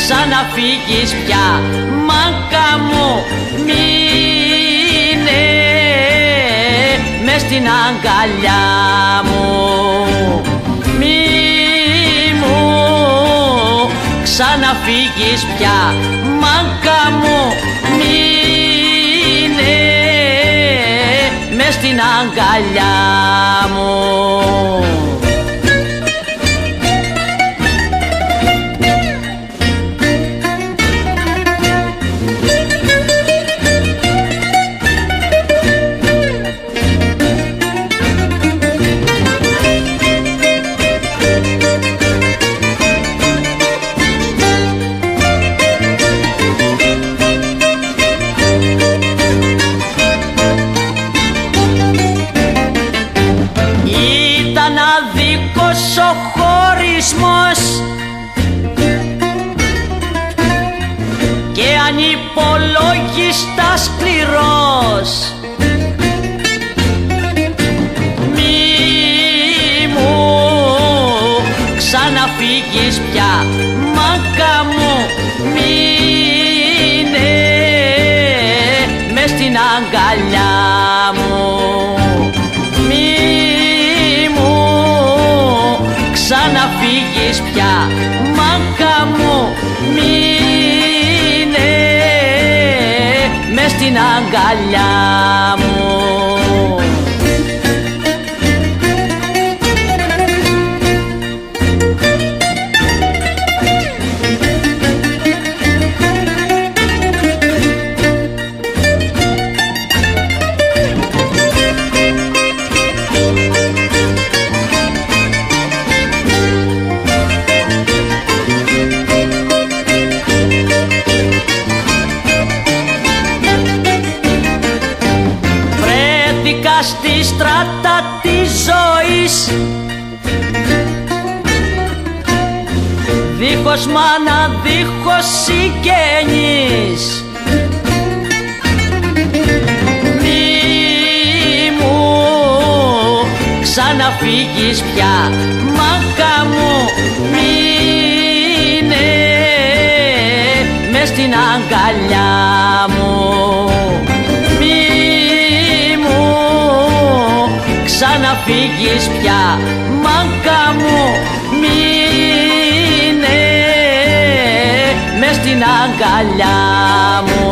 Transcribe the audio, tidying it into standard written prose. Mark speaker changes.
Speaker 1: ξαναφύγεις πια, μάκα μου, μείνε μες στην αγκαλιά μου. Μη μου ξαναφύγεις πια, μάκα μου, μείνε μες στην αγκαλιά μου. Αδίκος ο χωρισμός και ανυπολόγιστα σκληρός. Μη μου ξαναφύγεις πια, μάκα μου, μείνε μες στην αγκαλιά μου. Ξαναφύγεις πια, μάκα μου, μείνε μες στην αγκαλιά μου. Στη στράτα της ζωής, δίχως μάνα, δίχως συγγενείς. Μη μου ξαναφύγεις πια, μάκα μου, μείνε μες στην αγκαλιά μου. Ξαναφύγεις πια, μάκα μου, μείνε μες στην αγκαλιά μου.